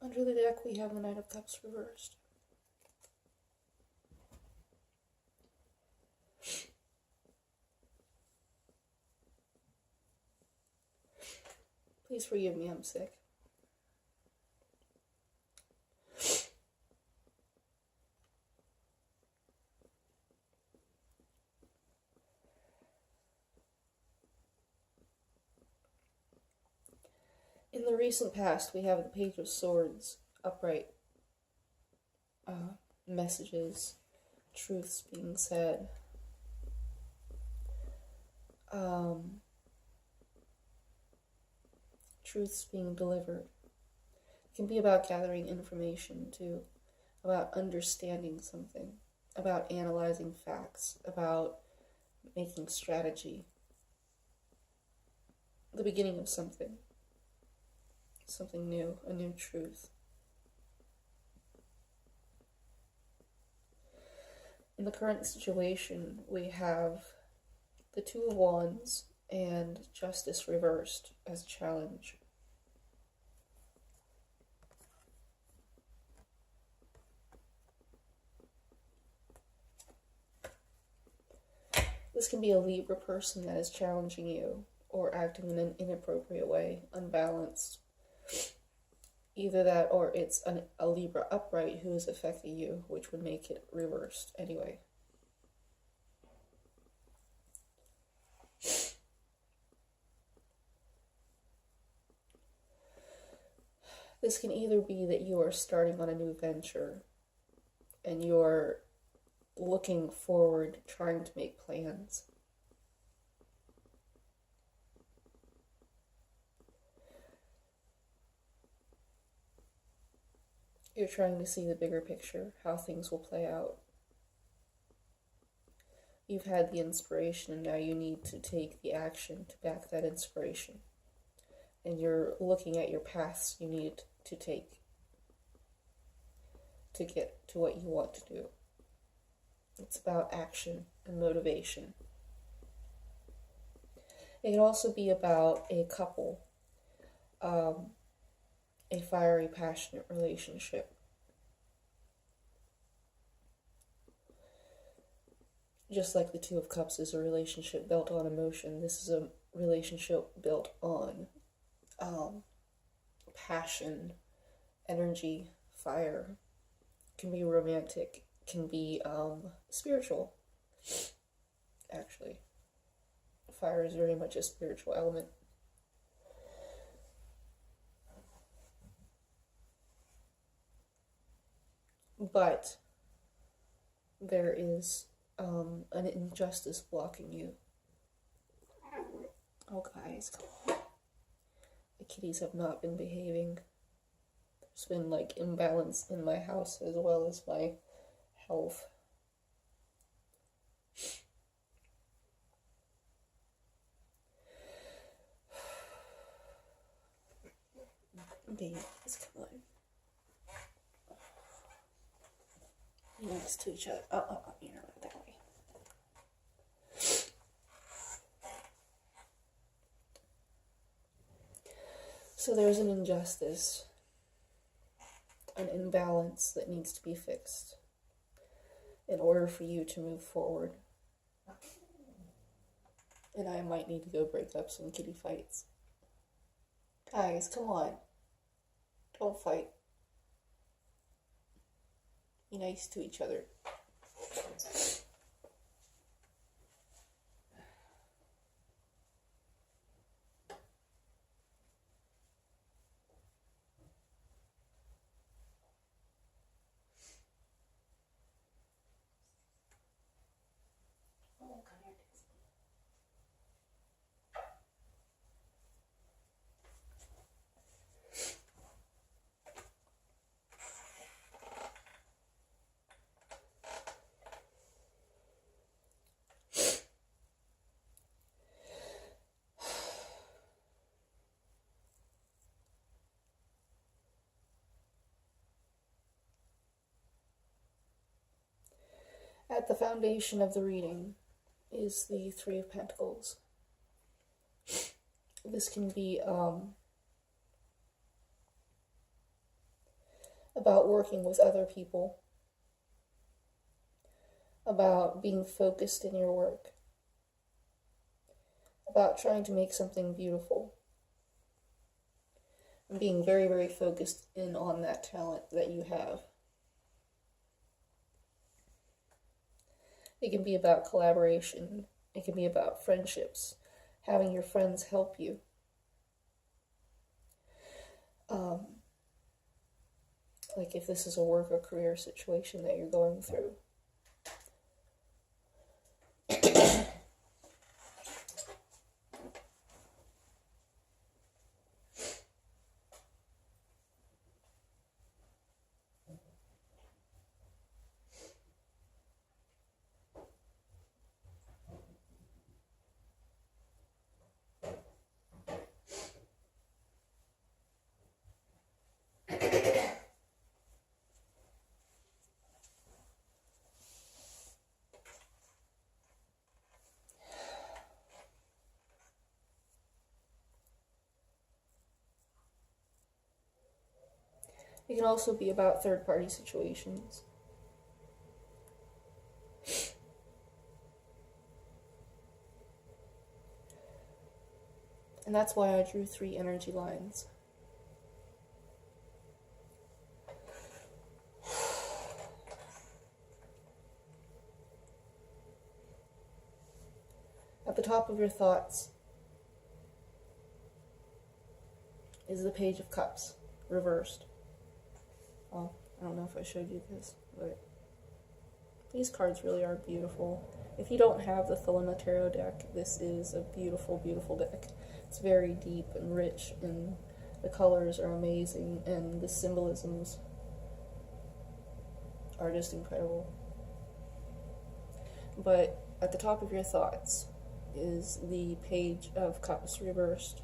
Under the deck, we have the Knight of Cups reversed. Please forgive me, I'm sick. In the recent past, we have the Page of Swords, upright messages, truths being said. Truths being delivered. It can be about gathering information too, about understanding something, about analyzing facts, about making strategy. The beginning of something new, a new truth. In the current situation, we have the Two of Wands and Justice reversed as a challenge. This can be a Libra person that is challenging you or acting in an inappropriate way, unbalanced. Either that or it's a Libra upright who is affecting you, which would make it reversed anyway. This can either be that you are starting on a new venture and you're looking forward, trying to make plans. You're trying to see the bigger picture, how things will play out. You've had the inspiration and now you need to take the action to back that inspiration. And you're looking at your paths you need to take to get to what you want to do. It's about action and motivation. It can also be about a couple, a fiery, passionate relationship. Just like the Two of Cups is a relationship built on emotion, this is a relationship built on passion, energy, fire. It can be romantic, can be spiritual, actually. Fire is very much a spiritual element. But there is an injustice blocking you. Oh, guys, come on. The kitties have not been behaving. There's been like imbalance in my house as well as my health. Babies, come on. Be nice to each other. You're not that way. So there's an injustice, an imbalance that needs to be fixed in order for you to move forward. And I might need to go break up some kitty fights. Guys, come on. Don't fight. Be nice to each other. At the foundation of the reading is the Three of Pentacles. This can be about working with other people, about being focused in your work, about trying to make something beautiful, and being very, very focused in on that talent that you have. It can be about collaboration. It can be about friendships, having your friends help you. Like if this is a work or career situation that you're going through. It can also be about third-party situations. And that's why I drew 3 energy lines. At the top of your thoughts is the Page of Cups, reversed. Well, I don't know if I showed you this, but these cards really are beautiful. If you don't have the Thelema Tarot deck, this is a beautiful, beautiful deck. It's very deep and rich, and the colors are amazing, and the symbolisms are just incredible. But at the top of your thoughts is the Page of Cups reversed.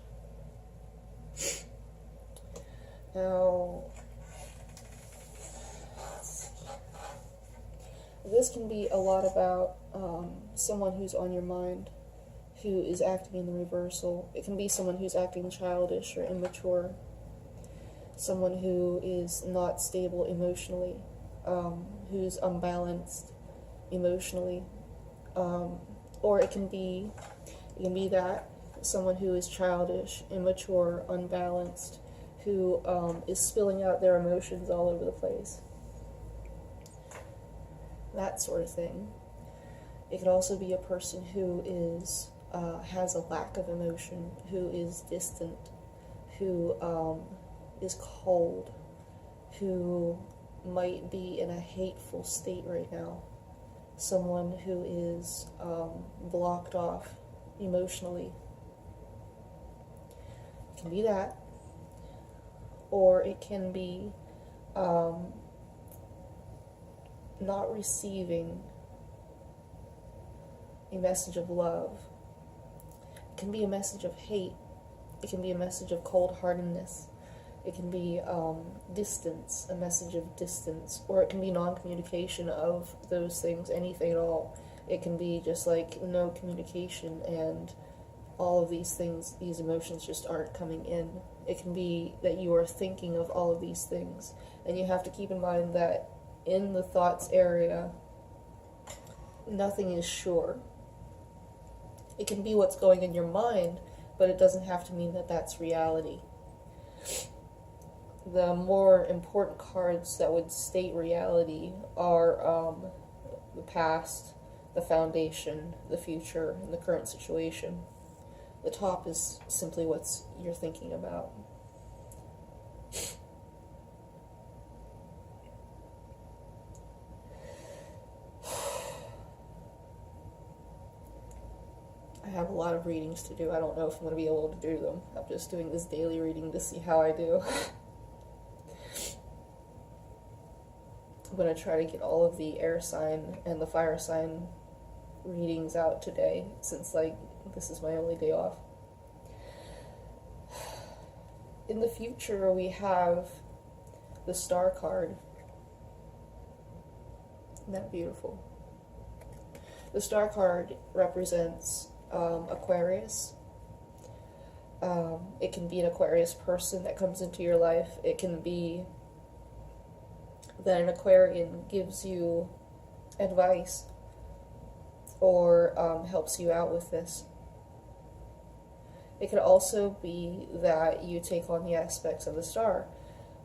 Now, this can be a lot about someone who's on your mind, who is acting in the reversal. It can be someone who's acting childish or immature, someone who is not stable emotionally, who's unbalanced emotionally, or it can be that someone who is childish, immature, unbalanced, who is spilling out their emotions all over the place. That sort of thing. It could also be a person who is has a lack of emotion, who is distant, who is cold, who might be in a hateful state right now, someone who is blocked off emotionally. It can be that, or it can be not receiving a message of love. It can be a message of hate. It can be a message of cold-heartedness. It can be distance, a message of distance, or it can be non-communication of those things, anything at all. It can be just like no communication, and all of these things, these emotions just aren't coming in. It can be that you are thinking of all of these things, and you have to keep in mind that in the thoughts area, nothing is sure. It can be what's going in your mind, but it doesn't have to mean that that's reality. The more important cards that would state reality are the past, the foundation, the future, and the current situation. The top is simply what you're thinking about. I have a lot of readings to do. I don't know if I'm going to be able to do them. I'm just doing this daily reading to see how I do. I'm going to try to get all of the air sign and the fire sign readings out today, since this is my only day off. In the future, we have the Star card. Isn't that beautiful? The Star card represents Aquarius. It can be an Aquarius person that comes into your life. It can be that an Aquarian gives you advice or helps you out with this. It could also be that you take on the aspects of the star,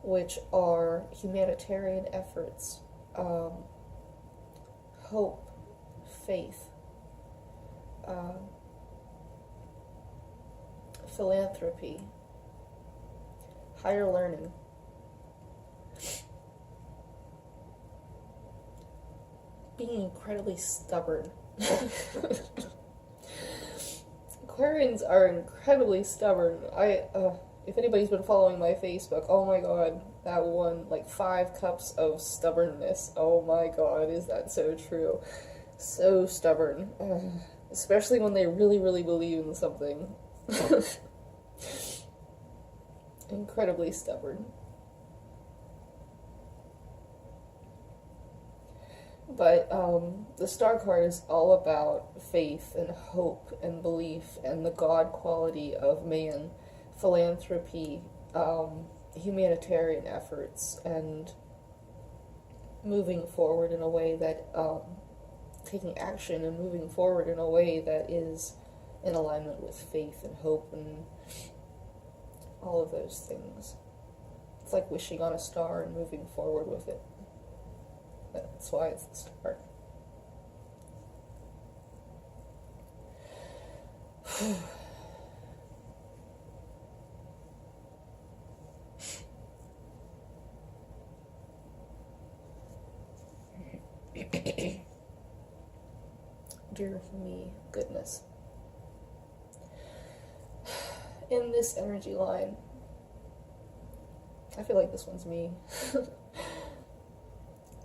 which are humanitarian efforts, hope, faith, philanthropy, higher learning. Being incredibly stubborn. Aquarians are incredibly stubborn. If anybody's been following my Facebook, oh my god, that one, like 5 cups of stubbornness. Oh my god, is that so true? So stubborn. Especially when they really, really believe in something. Incredibly stubborn. But the star card is all about faith and hope and belief and the God quality of man, philanthropy, humanitarian efforts, and moving forward in a way that, taking action and moving forward in a way that is in alignment with faith and hope and all of those things. It's like wishing on a star and moving forward with it. That's why it's the star. Dear me, goodness. In this energy line, I feel like this one's me.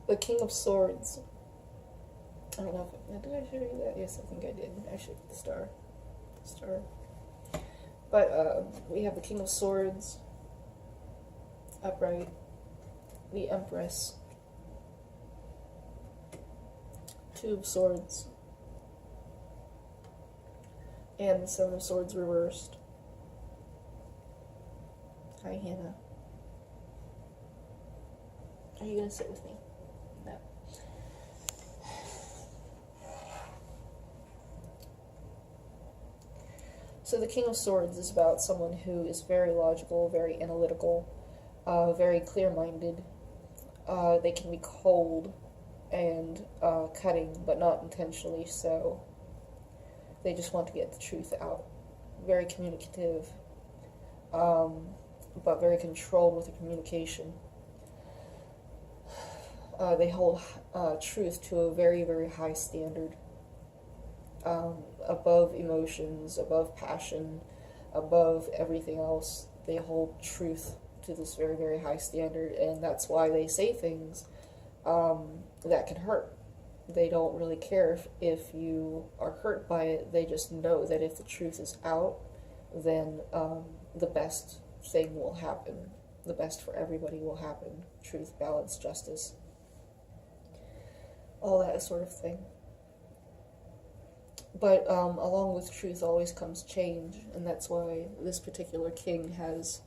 The King of Swords. I don't know if did I show you that? Yes, I think I did. I showed the star. But we have the King of Swords upright, the Empress, 2 of Swords, and the 7 of Swords reversed. Hi, Hannah. Are you gonna sit with me? No. So the King of Swords is about someone who is very logical, very analytical, very clear-minded. They can be cold and cutting, but not intentionally so. They just want to get the truth out. Very communicative, but very controlled with the communication. They hold truth to a very, very high standard. Above emotions, above passion, above everything else, they hold truth to this very, very high standard, and that's why they say things that can hurt. They don't really care if you are hurt by it. They just know that if the truth is out, then the best thing will happen. The best for everybody will happen. Truth, balance, justice. All that sort of thing. But along with truth always comes change, and that's why this particular king has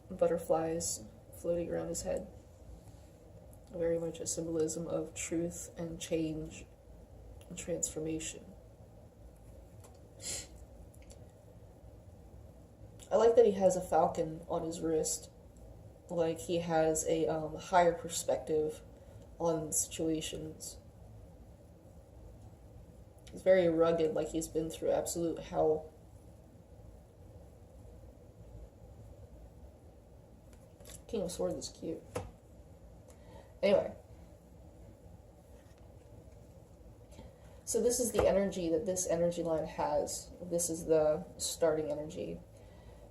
butterflies floating around his head. Very much a symbolism of truth and change and transformation. I like that he has a falcon on his wrist, like he has a higher perspective on situations. He's very rugged, like he's been through absolute hell. King of Swords is cute. Anyway. So this is the energy that this energy line has. This is the starting energy.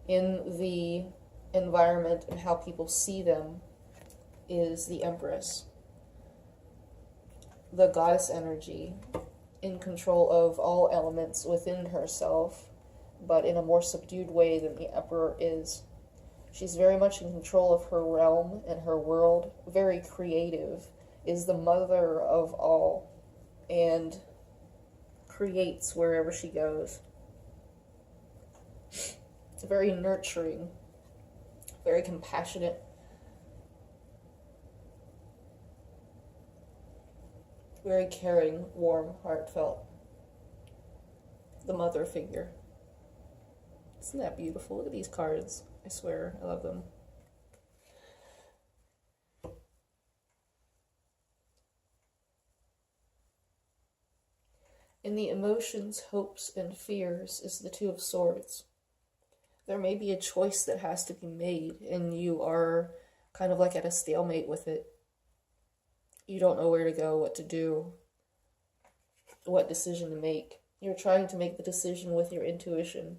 In the environment and how people see them is the Empress. The goddess energy, in control of all elements within herself, but in a more subdued way than the Emperor is. She's very much in control of her realm and her world, very creative, is the mother of all, and creates wherever she goes. Very nurturing, very compassionate. Very caring, warm, heartfelt. The mother figure. Isn't that beautiful? Look at these cards. I swear, I love them. In the emotions, hopes, and fears is the Two of Swords. There may be a choice that has to be made, and you are kind of like at a stalemate with it. You don't know where to go, what to do, what decision to make. You're trying to make the decision with your intuition,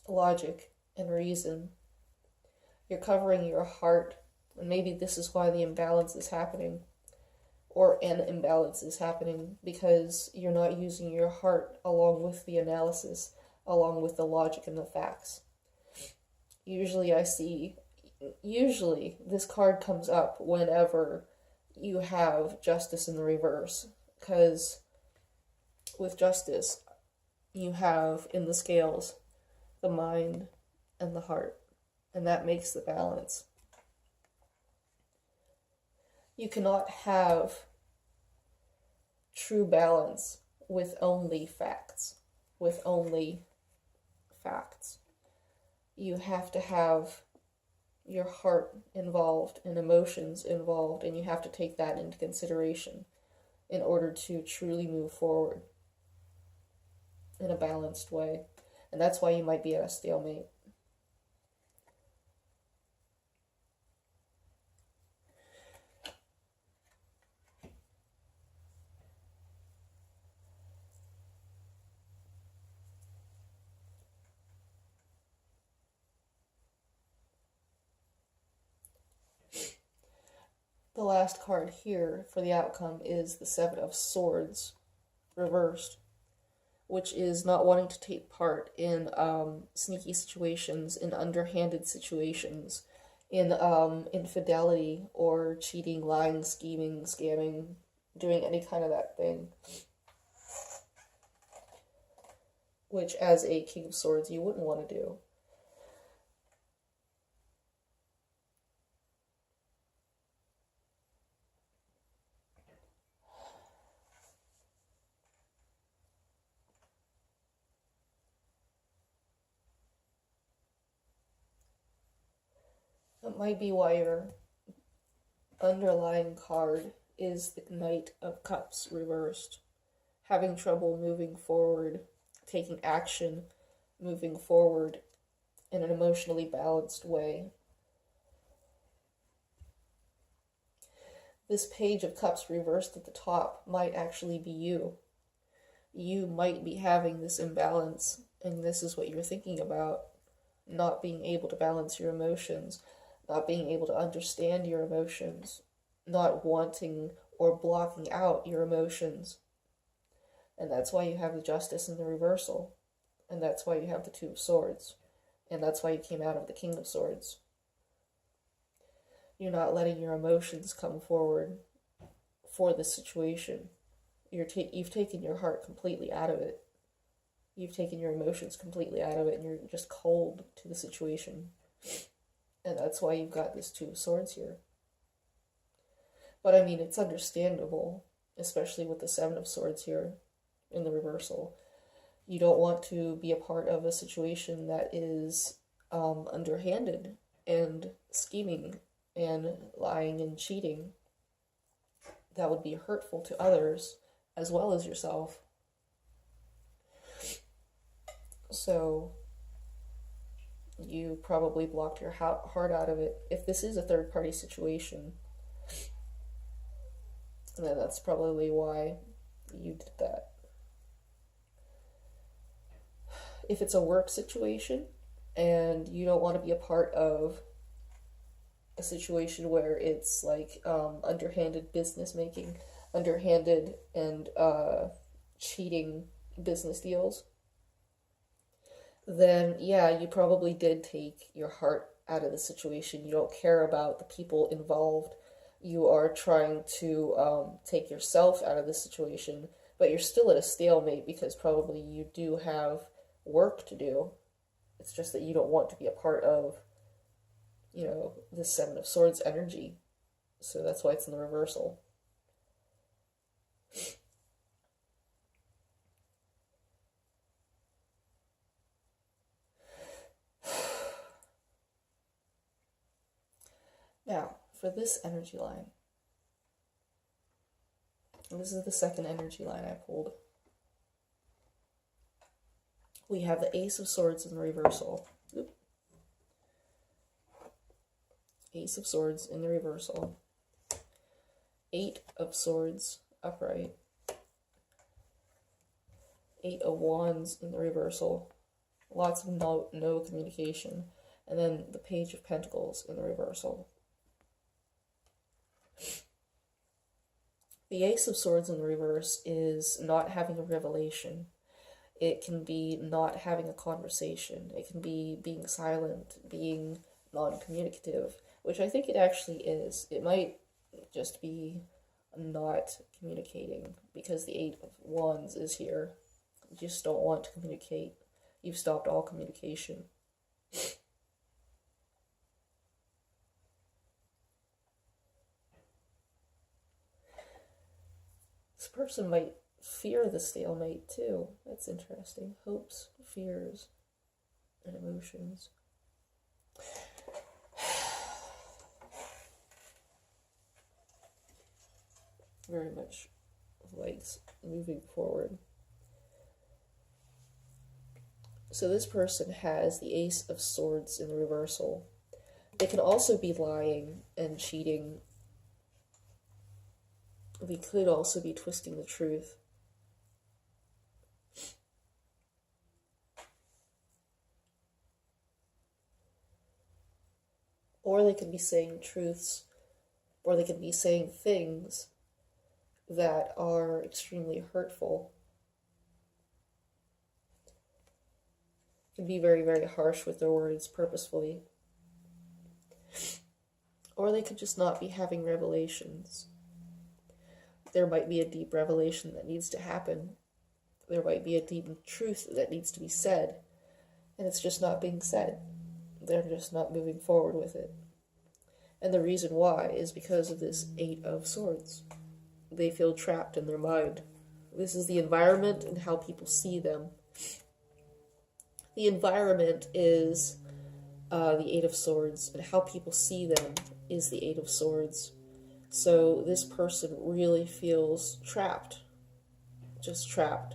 logic, and reason. You're covering your heart, and maybe this is why the imbalance is happening, or an imbalance is happening, because you're not using your heart along with the analysis, along with the logic and the facts. Usually this card comes up whenever you have justice in the reverse, because with justice, you have in the scales the mind and the heart, and that makes the balance. You cannot have true balance with only facts, You have to have your heart involved and emotions involved, and you have to take that into consideration in order to truly move forward in a balanced way. And that's why you might be at a stalemate. The last card here for the outcome is the Seven of Swords reversed, which is not wanting to take part in sneaky situations, in underhanded situations, in infidelity or cheating, lying, scheming, scamming, doing any kind of that thing. Which, as a King of Swords, you wouldn't want to do. That might be why your underlying card is the Knight of Cups reversed. Having trouble moving forward, taking action, moving forward in an emotionally balanced way. This Page of Cups reversed at the top might actually be you. You might be having this imbalance, and this is what you're thinking about. Not being able to balance your emotions, not being able to understand your emotions, not wanting or blocking out your emotions. And that's why you have the Justice in the reversal. And that's why you have the Two of Swords. And that's why you came out of the King of Swords. You're not letting your emotions come forward for the situation. You've taken your heart completely out of it. You've taken your emotions completely out of it, and you're just cold to the situation. And that's why you've got this Two of Swords here. But I mean, it's understandable, especially with the Seven of Swords here in the reversal. You don't want to be a part of a situation that is underhanded and scheming and lying and cheating. That would be hurtful to others as well as yourself. So you probably blocked your heart out of it. If this is a third-party situation, then that's probably why you did that. If it's a work situation and you don't want to be a part of a situation where it's like underhanded business making, underhanded and cheating business deals, then yeah, you probably did take your heart out of the situation. You don't care about the people involved. You are trying to take yourself out of the situation, but you're still at a stalemate because probably you do have work to do. It's just that you don't want to be a part of, the Seven of Swords energy. So that's why it's in the reversal. Now, for this energy line, and this is the second energy line I pulled, we have the Ace of Swords in the reversal. Oop. Ace of Swords in the reversal. 8 of Swords upright. 8 of Wands in the reversal. Lots of no communication. And then the Page of Pentacles in the reversal. The Ace of Swords in the reverse is not having a revelation. It can be not having a conversation. It can be being silent, being non-communicative, which I think it actually is. It might just be not communicating because the 8 of Wands is here. You just don't want to communicate. You've stopped all communication. This person might fear the stalemate too. That's interesting. Hopes, fears, and emotions. Very much likes moving forward. So this person has the Ace of Swords in the reversal. They can also be lying and cheating. They could also be twisting the truth. Or they could be saying truths, or they could be saying things that are extremely hurtful. Can be very, very harsh with their words purposefully. Or they could just not be having revelations. There might be a deep revelation that needs to happen. There might be a deep truth that needs to be said, and it's just not being said. They're just not moving forward with it. And the reason why is because of this 8 of Swords. They feel trapped in their mind. This is the environment and how people see them. The environment is the 8 of Swords, and how people see them is the 8 of Swords. So this person really feels trapped, just trapped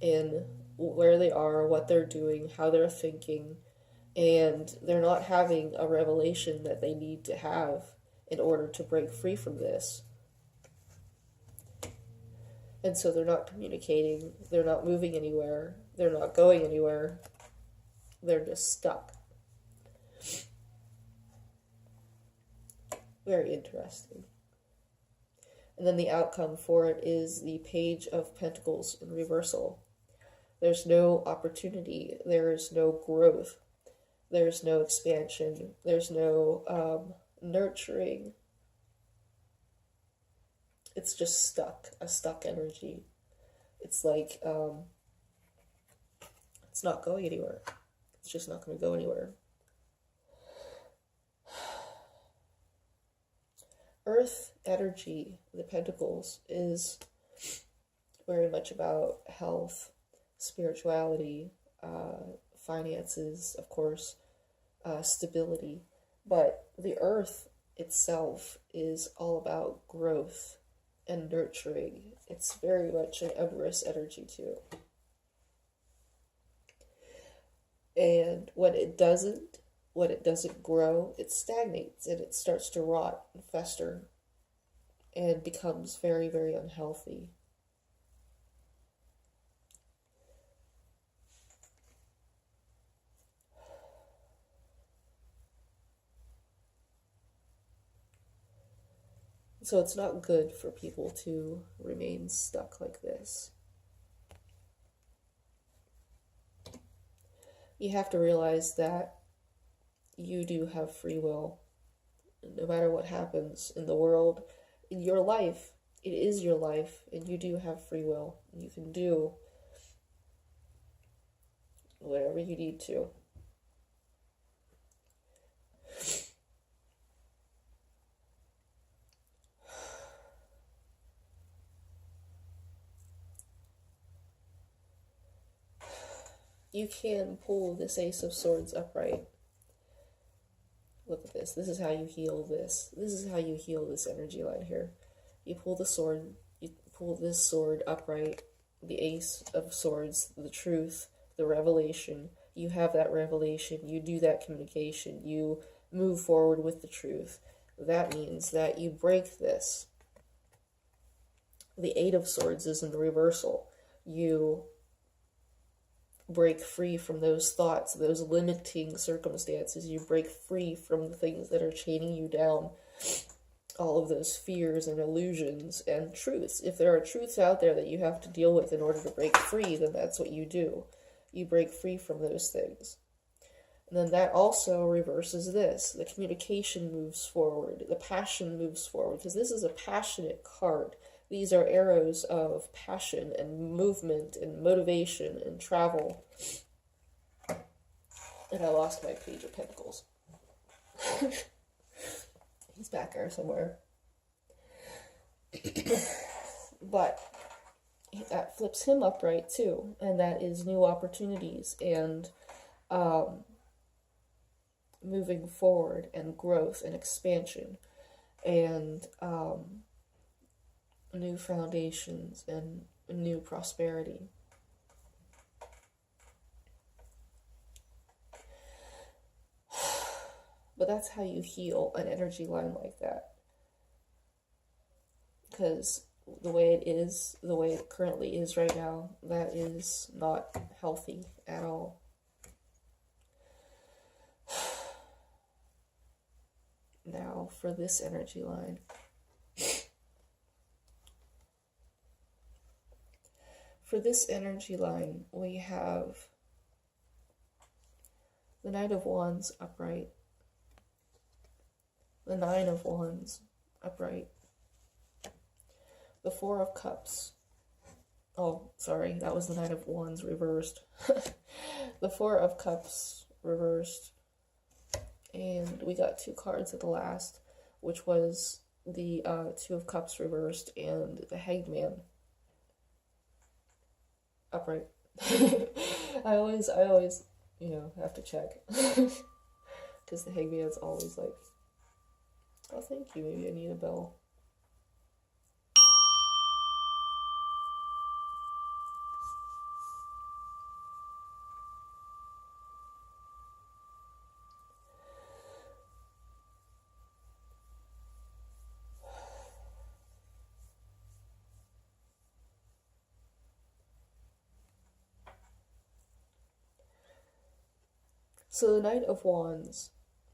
in where they are, what they're doing, how they're thinking, and they're not having a revelation that they need to have in order to break free from this. And so they're not communicating, they're not moving anywhere, they're not going anywhere, they're just stuck. Very interesting. And then the outcome for it is the Page of Pentacles in reversal. There's no opportunity, there is no growth, there's no expansion, there's no nurturing. It's just stuck, a stuck energy. It's like, it's not going anywhere. It's just not going to go anywhere. Earth energy, the Pentacles, is very much about health, spirituality, finances, of course, stability. But the Earth itself is all about growth and nurturing. It's very much an Empress energy too. And when it doesn't grow, it stagnates and it starts to rot and fester and becomes very, very unhealthy. So it's not good for people to remain stuck like this. You have to realize that you do have free will. No matter what happens in the world, in your life, it is your life, and you do have free will. You can do whatever you need to. you can pull this Ace of Swords upright. Look at this. This is how you heal this. This is how you heal this energy line here. You pull the sword, you pull this sword upright, the Ace of Swords, the truth, the revelation. You have that revelation, you do that communication, you move forward with the truth. That means that you break this. The Eight of Swords is in the reversal. You break free from those thoughts, those limiting circumstances. You break free from the things that are chaining you down, all of those fears and illusions and truths. If there are truths out there that you have to deal with in order to break free, then that's what you do. You break free from those things. And then that also reverses this. The communication moves forward. The passion moves forward, because this is a passionate card. These are arrows of passion and movement and motivation and travel. And I lost my Page of Pentacles. He's back there somewhere. But that flips him upright too. And that is new opportunities and moving forward and growth and expansion and new foundations and new prosperity. But that's how you heal an energy line like that. Because the way it is, the way it currently is right now, that is not healthy at all. Now for this energy line. For this energy line, we have the Knight of Wands upright, the Nine of Wands upright, the Four of Cups. Oh, sorry, that was the Knight of Wands reversed. The Four of Cups reversed. And we got two cards at the last, which was the Two of Cups reversed and the Hanged Man upright. I always, have to check. Because the Hanged Man's always like, oh, thank you, maybe I need a bell. So the Knight of Wands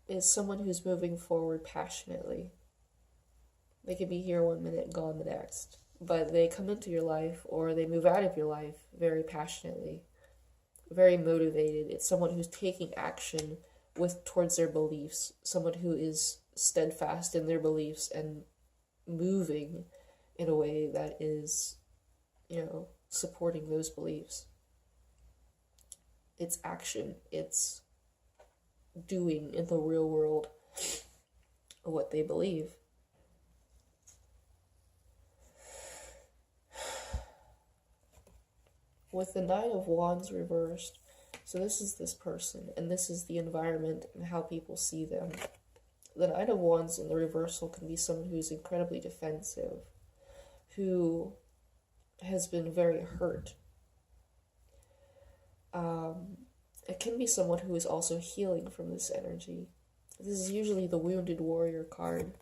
is someone who's moving forward passionately. They can be here one minute and gone the next. But they come into your life or they move out of your life very passionately, very motivated. It's someone who's taking action towards their beliefs, someone who is steadfast in their beliefs and moving in a way that is, supporting those beliefs. It's action. It's doing in the real world what they believe. With the Nine of Wands reversed, so this is this person, and this is the environment and how people see them. The Nine of Wands in the reversal can be someone who's incredibly defensive, who has been very hurt. It can be someone who is also healing from this energy. This is usually the Wounded Warrior card,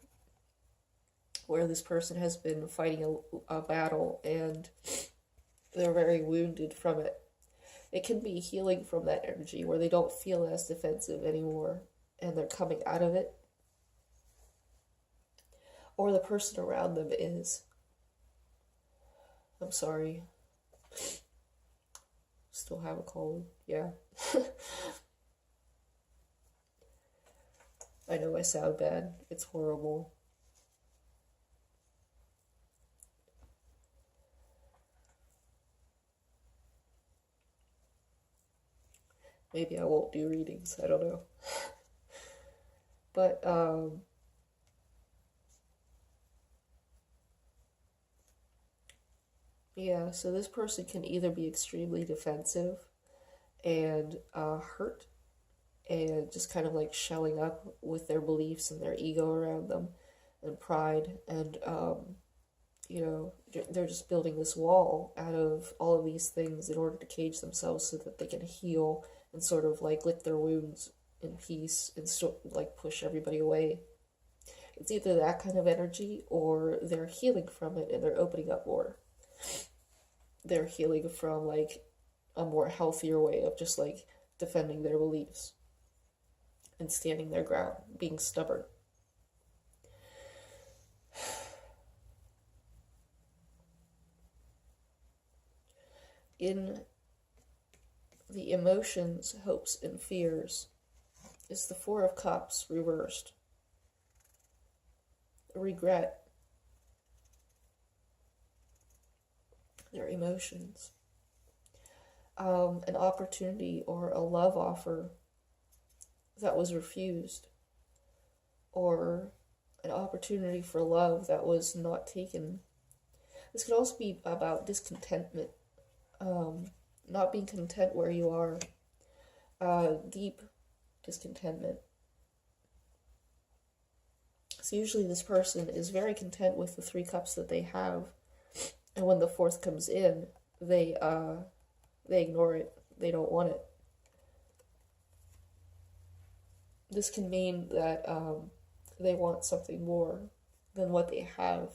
where this person has been fighting a battle and they're very wounded from it. It can be healing from that energy, where they don't feel as defensive anymore and they're coming out of it. Or the person around them is. I'm sorry. Still have a cold, yeah. I know I sound bad. It's horrible. Maybe I won't do readings, I don't know. But, yeah, so this person can either be extremely defensive and hurt, and just kind of like shelling up with their beliefs and their ego around them and pride, and you know, they're just building this wall out of all of these things in order to cage themselves so that they can heal and sort of like lick their wounds in peace and like push everybody away. It's either that kind of energy, or they're healing from it and they're opening up more. They're healing from like a more healthier way of just like defending their beliefs and standing their ground, being stubborn. In the emotions, hopes, and fears is the Four of Cups reversed. Regret. Their emotions. An opportunity or a love offer that was refused, or an opportunity for love that was not taken. This could also be about discontentment, not being content where you are, deep discontentment. So usually this person is very content with the 3 cups that they have, and when the 4th comes in, they ignore it. They don't want it. This can mean that they want something more than what they have.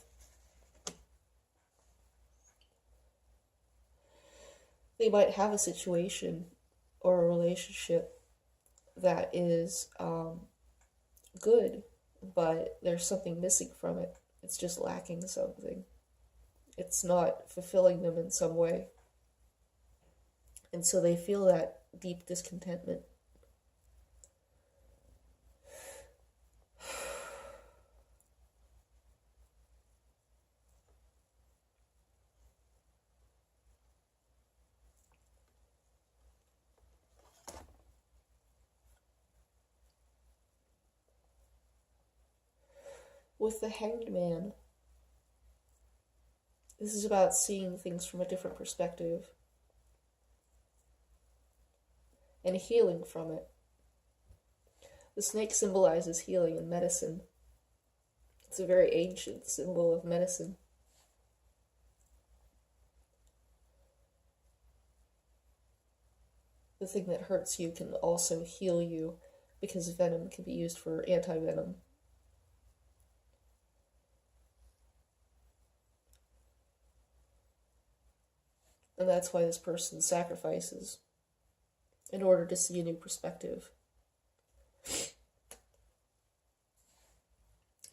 They might have a situation or a relationship that is good, but there's something missing from it. It's just lacking something. It's not fulfilling them in some way. And so they feel that deep discontentment. With the Hanged Man, this is about seeing things from a different perspective and healing from it. The snake symbolizes healing and medicine. It's a very ancient symbol of medicine. The thing that hurts you can also heal you, because venom can be used for anti-venom. And that's why this person sacrifices, in order to see a new perspective.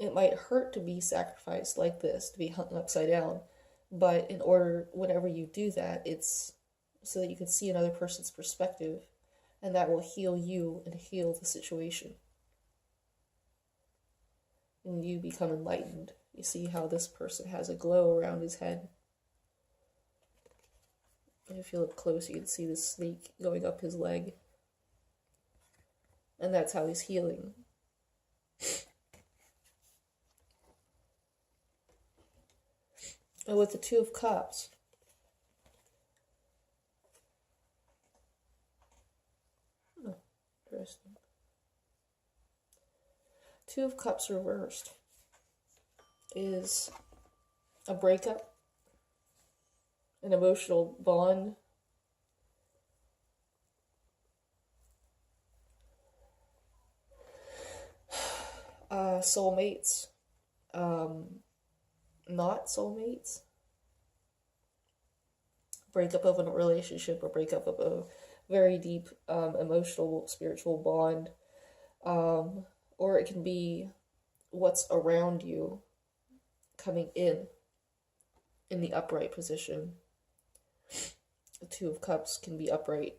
It might hurt to be sacrificed like this, to be hung upside down, but in order, whenever you do that, it's so that you can see another person's perspective, and that will heal you and heal the situation. And you become enlightened. You see how this person has a glow around his head. And if you look close, you can see the snake going up his leg. And that's how he's healing. And with the Two of Cups, interesting. Two of Cups reversed is a breakup, an emotional bond, soulmates, not soulmates, breakup of a relationship, or breakup of a very deep emotional, spiritual bond, or it can be what's around you coming in the upright position. The Two of Cups can be upright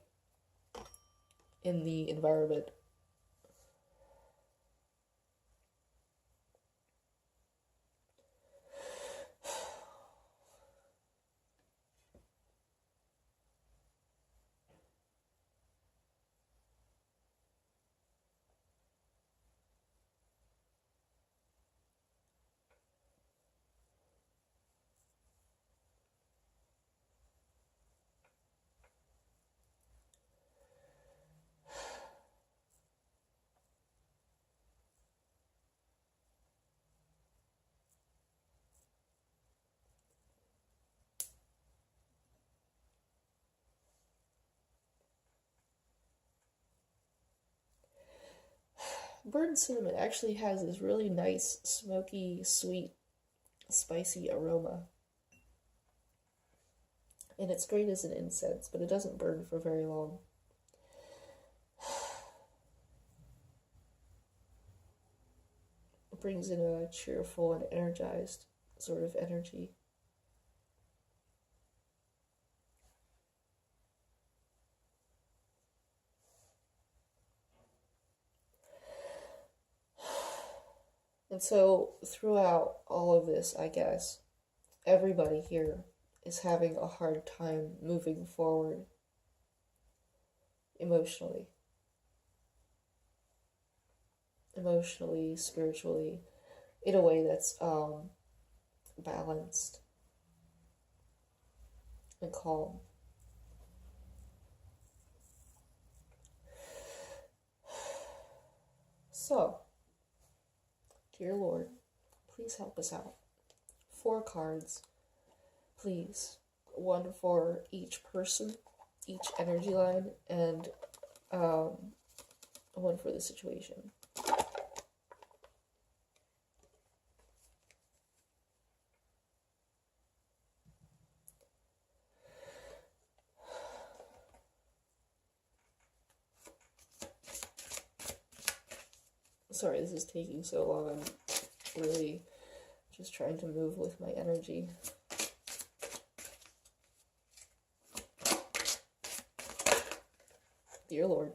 in the environment. Burnt cinnamon actually has this really nice, smoky, sweet, spicy aroma. And it's great as an incense, but it doesn't burn for very long. It brings in a cheerful and energized sort of energy. And so throughout all of this, I guess, everybody here is having a hard time moving forward emotionally, spiritually, in a way that's balanced and calm. So, dear Lord, please help us out. 4 cards, please. 1 for each person, each energy line, and 1 for the situation. Sorry, this is taking so long. I'm really just trying to move with my energy. Dear Lord.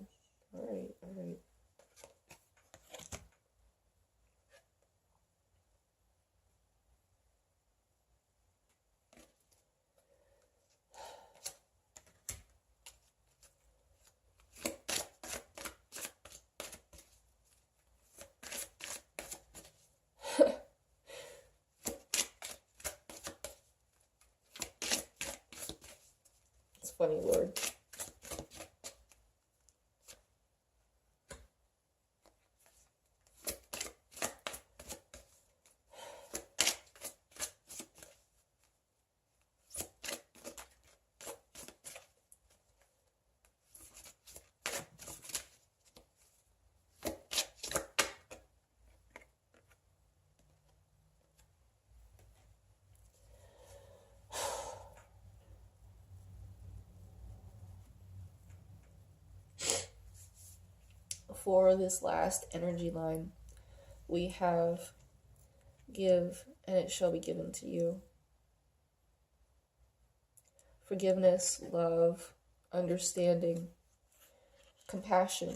Alright, alright. It's funny, Lord. For this last energy line, we have give, and it shall be given to you. Forgiveness, love, understanding, compassion,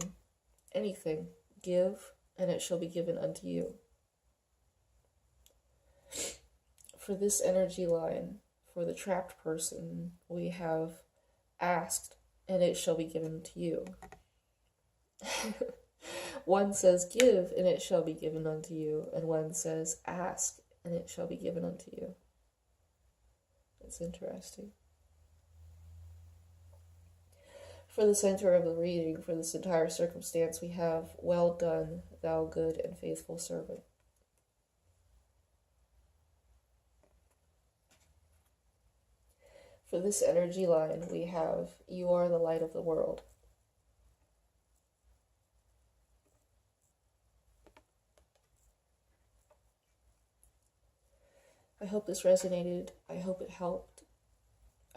anything. Give, and it shall be given unto you. For this energy line, for the trapped person, we have asked, and it shall be given to you. 1 says, give, and it shall be given unto you. And 1 says, ask, and it shall be given unto you. It's interesting. For the center of the reading, for this entire circumstance, we have, well done, thou good and faithful servant. For this energy line, we have, you are the light of the world. I hope this resonated. I hope it helped.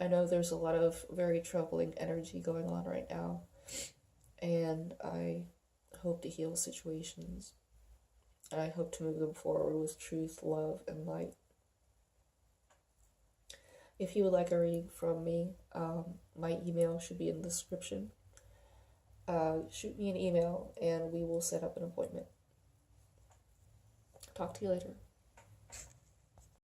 I know there's a lot of very troubling energy going on right now, and I hope to heal situations, and I hope to move them forward with truth, love, and light. If you would like a reading from me, my email should be in the description. Shoot me an email, and we will set up an appointment. Talk to you later.